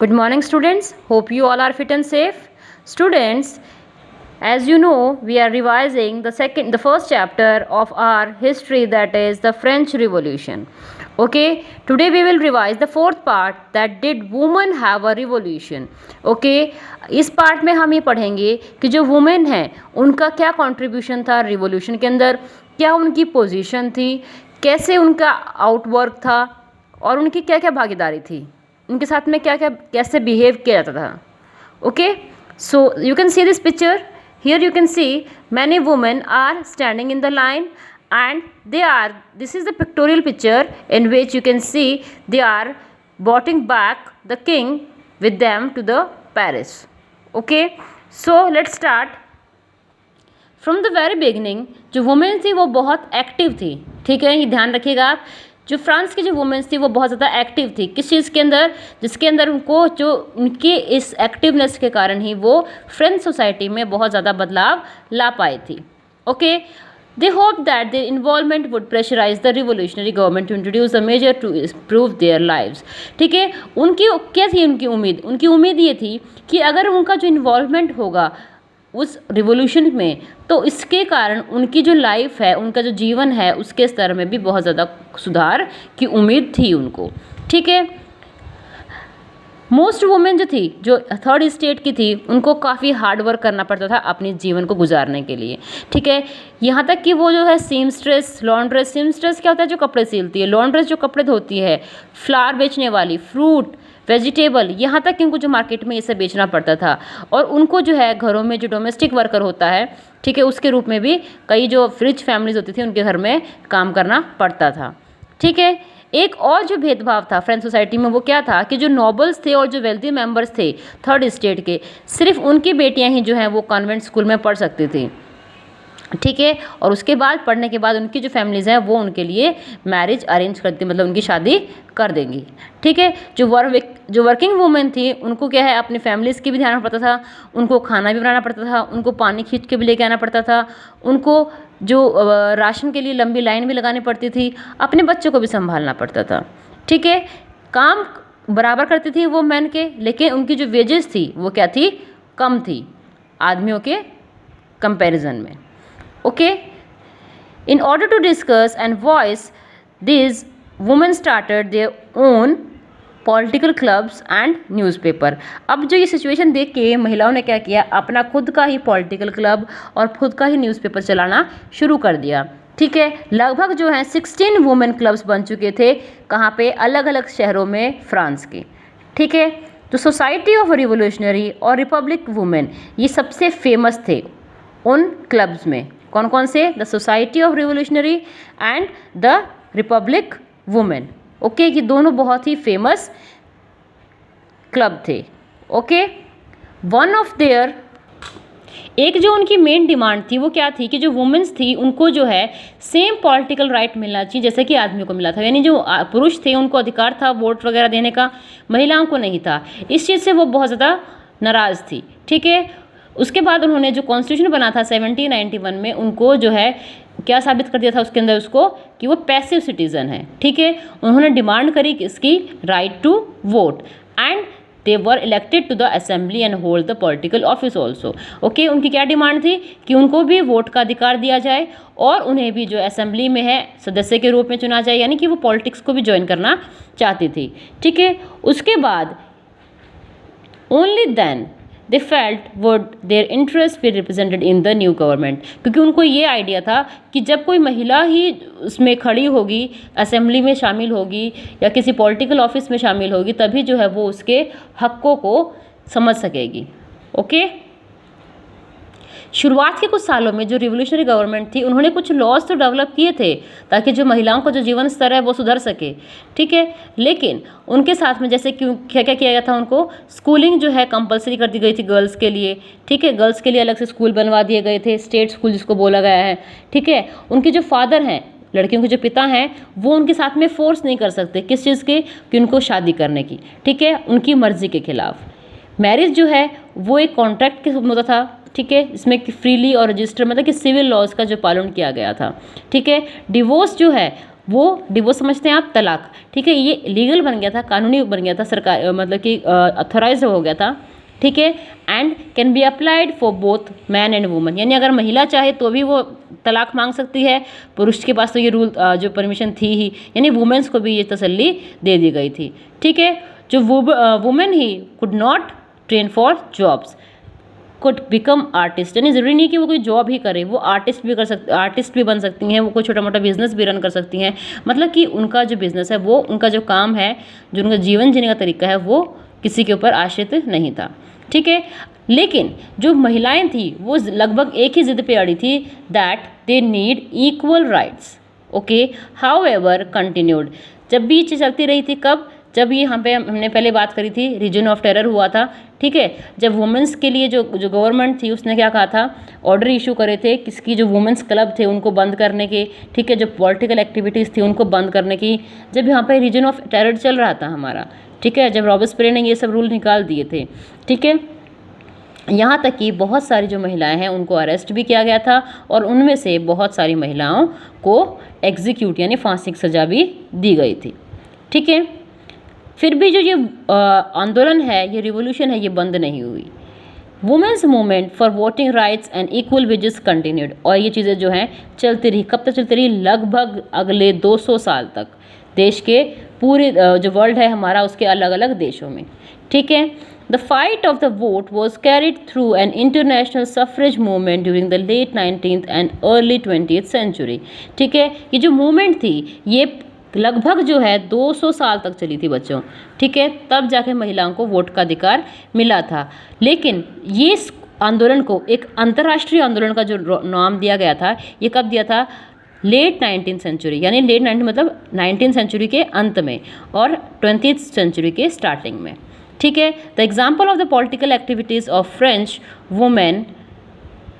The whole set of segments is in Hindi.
Good morning, students. Hope you all are fit and safe. Students, as you know, we are revising the first chapter of our history, that is the French Revolution. Okay, today we will revise the fourth part, that did women have a revolution. Okay, इस पार्ट में हम ये पढ़ेंगे कि जो वुमेन हैं उनका क्या कंट्रीब्यूशन था रिवॉल्यूशन के अंदर, क्या उनकी पोजीशन थी, कैसे उनका आउटवर्क था और उनकी क्या क्या भागीदारी थी, उनके साथ में क्या क्या कैसे बिहेव किया जाता था. Okay, so you can see this picture. Here you can see many women are standing in the line and this is the pictorial picture in which you can see they are brought back the king with them to the Paris. Okay, so let's start. From the very beginning जो वुमेन थी वो बहुत एक्टिव थी. ठीक है, ये ध्यान रखिएगा आप. जो फ्रांस की जो वुमेन्स थी वो बहुत ज़्यादा एक्टिव थी. किस चीज़ के अंदर? जिसके अंदर उनको जो उनकी इस एक्टिवनेस के कारण ही वो फ्रेंच सोसाइटी में बहुत ज़्यादा बदलाव ला पाई थी. Okay, they hope that their involvement would pressurize the revolutionary government to introduce a measure to improve their lives. ठीक है, उनकी क्या थी उनकी उम्मीद? उनकी उम्मीद ये थी कि अगर उनका जो इन्वॉल्वमेंट होगा उस रिवोल्यूशन में तो इसके कारण उनकी जो लाइफ है, उनका जो जीवन है, उसके स्तर में भी बहुत ज़्यादा सुधार की उम्मीद थी उनको. ठीक है, मोस्ट वुमेन जो थी, जो थर्ड स्टेट की थी, उनको काफ़ी हार्ड वर्क करना पड़ता था अपने जीवन को गुजारने के लिए. ठीक है, यहाँ तक कि वो जो है सीमस्ट्रेस, लॉन्ड्रेस. सीमस्ट्रेस क्या होता है? जो कपड़े सिलती है. लॉन्ड्रेस जो कपड़े धोती है. फ्लावर बेचने वाली, फ्रूट, वेजिटेबल, यहाँ तक कि उनको जो मार्केट में ये सब बेचना पड़ता था. और उनको जो है घरों में जो डोमेस्टिक वर्कर होता है, ठीक है, उसके रूप में भी कई जो रिच फैमिलीज होती थी उनके घर में काम करना पड़ता था. ठीक है, एक और जो भेदभाव था फ्रेंच सोसाइटी में वो क्या था कि जो नॉबल्स थे और जो वेल्दी मेंबर्स थे थर्ड स्टेट के, सिर्फ उनकी बेटियां ही जो हैं वो कॉन्वेंट स्कूल में पढ़ सकती थी. ठीक है, और उसके बाद पढ़ने के बाद उनकी जो फैमिलीज़ हैं वो उनके लिए मैरिज अरेंज करती, मतलब उनकी शादी कर देंगी. ठीक है, जो वर्किंग वुमेन थी उनको क्या है अपनी फैमिलीज़ की भी ध्यान रखना पड़ता था, उनको खाना भी बनाना पड़ता था, उनको पानी खींच के भी लेके आना पड़ता था, उनको जो राशन के लिए लंबी लाइन भी लगानी पड़ती थी, अपने बच्चों को भी संभालना पड़ता था. ठीक है, काम बराबर करती थी वो मैन के, लेकिन उनकी जो वेजेस थी वो क्या थी? कम थी आदमियों के कंपैरिजन में. Okay, in order to discuss and voice these, women started their own political clubs and newspaper. अब जो ये सिचुएशन देख के महिलाओं ने क्या किया? अपना खुद का ही पॉलिटिकल क्लब और खुद का ही न्यूज़पेपर चलाना शुरू कर दिया. ठीक है, लगभग जो है 16 वुमेन क्लब्स बन चुके थे. कहाँ पे? अलग अलग शहरों में फ्रांस के. ठीक है, तो सोसाइटी ऑफ रिवोल्यूशनरी और रिपब्लिक वुमेन ये सबसे फेमस थे उन क्लब्स में. कौन कौन से? The society of revolutionary and the Republic women. Okay, ये दोनों बहुत ही फेमस क्लब थे. ओके, वन ऑफ देयर, एक जो उनकी मेन डिमांड थी वो क्या थी कि जो वुमेन्स थी उनको जो है सेम पॉलिटिकल राइट मिलना चाहिए जैसे कि आदमियों को मिला था. यानी जो पुरुष थे उनको अधिकार था वोट वगैरह देने का, महिलाओं को नहीं था. इस चीज़ से वो बहुत ज़्यादा नाराज़ थी. ठीक है, उसके बाद उन्होंने जो कॉन्स्टिट्यूशन बना था 1791 में, उनको जो है क्या साबित कर दिया था उसके अंदर उसको कि वो पैसिव सिटीज़न है. ठीक है, उन्होंने डिमांड करी कि इसकी right to vote and they were elected to the assembly and hold the political office also. Okay, उनकी क्या डिमांड थी कि उनको भी वोट का अधिकार दिया जाए और उन्हें भी जो असेंबली में है सदस्य के रूप में चुना जाए, यानी कि वो पॉलिटिक्स को भी ज्वाइन करना चाहती थी. ठीक है, उसके बाद only then they felt would their interests be represented in the new government. क्योंकि उनको ये आइडिया था कि जब कोई महिला ही उसमें खड़ी होगी, असेंबली में शामिल होगी या किसी पॉलिटिकल ऑफिस में शामिल होगी, तभी जो है वो उसके हकों को समझ सकेगी. ओके, शुरुआत के कुछ सालों में जो रिवोल्यूशनरी गवर्नमेंट थी उन्होंने कुछ लॉज तो डेवलप किए थे ताकि जो महिलाओं का जो जीवन स्तर है वो सुधर सके. ठीक है, लेकिन उनके साथ में जैसे क्यों क्या क्या किया गया था, उनको स्कूलिंग जो है कंपलसरी कर दी गई थी गर्ल्स के लिए. ठीक है, गर्ल्स के लिए अलग से स्कूल बनवा दिए गए थे, स्टेट स्कूल जिसको बोला गया है. ठीक है, उनके जो फादर हैं, लड़कियों के जो पिता हैं, वो उनके साथ में फोर्स नहीं कर सकते. किस चीज़ के? कि उनको शादी करने की. ठीक है, उनकी मर्जी के खिलाफ. मैरिज जो है वो एक कॉन्ट्रैक्ट के होता था. ठीक है, इसमें फ्रीली और रजिस्टर मतलब कि सिविल लॉज का जो पालन किया गया था. ठीक है, डिवोर्स जो है वो डिवोर्स समझते हैं आप तलाक, ठीक है। ये लीगल बन गया था, कानूनी बन गया था, सरकार मतलब कि अथोराइज हो गया था, ठीक है। And can be applied for both man and woman, यानी अगर महिला चाहे तो भी वो तलाक मांग सकती है, पुरुष के पास तो ये रूल जो परमिशन थी ही, यानी वुमेन्स को भी ये तसल्ली दे दी गई थी, ठीक है। जो women he could not train for jobs, could become artist, यानी ज़रूरी नहीं कि वो कोई जॉब ही करे, वो आर्टिस्ट भी बन सकती हैं, वो कोई छोटा मोटा बिजनेस भी रन कर सकती हैं, मतलब कि उनका जो बिजनेस है, वो उनका जो काम है, जो उनका जीवन जीने का तरीका है, वो किसी के ऊपर आश्रित नहीं था, ठीक है। लेकिन जो महिलाएं थी वो लगभग एक ही जिद पे अड़ी थी, that they need equal rights, okay. However continued, जब भी ये चीज़ चलती रही थी, कब, जब ये यहाँ पे हमने पहले बात करी थी, रीजन ऑफ टेरर हुआ था, ठीक है। जब वुमेंस के लिए जो गवर्नमेंट थी उसने क्या कहा था, ऑर्डर इशू करे थे किसकी, जो वुमेंस क्लब थे उनको बंद करने के, ठीक है। जो पॉलिटिकल एक्टिविटीज़ थी उनको बंद करने की, जब यहाँ पे रीजन ऑफ टेरर चल रहा था हमारा, ठीक है, जब रॉबर्टसपियर ने ये सब रूल निकाल दिए थे, ठीक है। यहाँ तक कि बहुत सारी जो महिलाएं हैं उनको अरेस्ट भी किया गया था, और उनमें से बहुत सारी महिलाओं को एग्जीक्यूट यानी फांसी की सज़ा भी दी गई थी, ठीक है। फिर भी जो ये आंदोलन है, ये रिवोल्यूशन है, ये बंद नहीं हुई। Women's movement for voting rights and equal wages continued, और ये चीज़ें जो हैं चलती रही, कब तक चलती रही, लगभग अगले 200 साल तक, देश के पूरे जो वर्ल्ड है हमारा, उसके अलग अलग देशों में, ठीक है। The fight of the vote was carried through an international suffrage movement during the late 19th and early 20th century, ठीक है। ये जो मूवमेंट थी ये लगभग जो है 200 साल तक चली थी बच्चों, ठीक है, तब जाके महिलाओं को वोट का अधिकार मिला था। लेकिन ये आंदोलन को एक अंतर्राष्ट्रीय आंदोलन का जो नाम दिया गया था, ये कब दिया था, लेट 19th सेंचुरी, यानी लेट 19 मतलब 19th सेंचुरी के अंत में और 20th सेंचुरी के स्टार्टिंग में, ठीक है। The example of the political activities of French women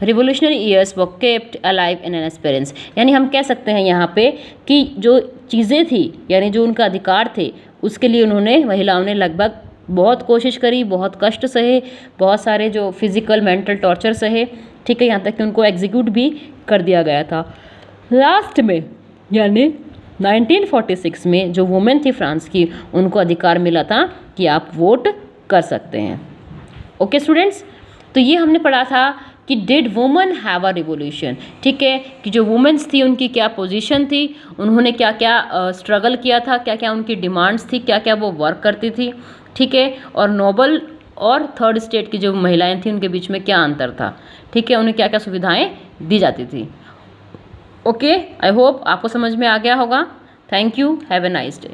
revolutionary years were kept alive in an एस्पेरेंस, यानी हम कह सकते हैं यहाँ पे कि जो चीज़ें थी, यानी जो उनका अधिकार थे, उसके लिए उन्होंने, महिलाओं ने लगभग बहुत कोशिश करी, बहुत कष्ट सहे, बहुत सारे जो फिजिकल मेंटल टॉर्चर सहे, ठीक है, यहाँ तक कि उनको एग्जीक्यूट भी कर दिया गया था। लास्ट में यानी 1946 में जो वुमेन थी फ्रांस की, उनको अधिकार मिला था कि आप वोट कर सकते हैं, ओके स्टूडेंट्स। तो ये हमने पढ़ा था कि did women have a revolution, ठीक है, कि जो वुमेन्स थी उनकी क्या पोजीशन थी, उन्होंने क्या क्या स्ट्रगल किया था, क्या क्या उनकी डिमांड्स थी, क्या क्या वो वर्क करती थी, ठीक है, और नोबल और थर्ड स्टेट की जो महिलाएं थी उनके बीच में क्या अंतर था, ठीक है, उन्हें क्या क्या सुविधाएं दी जाती थी, ओके। आई होप आपको समझ में आ गया होगा। Thank you, have a nice day.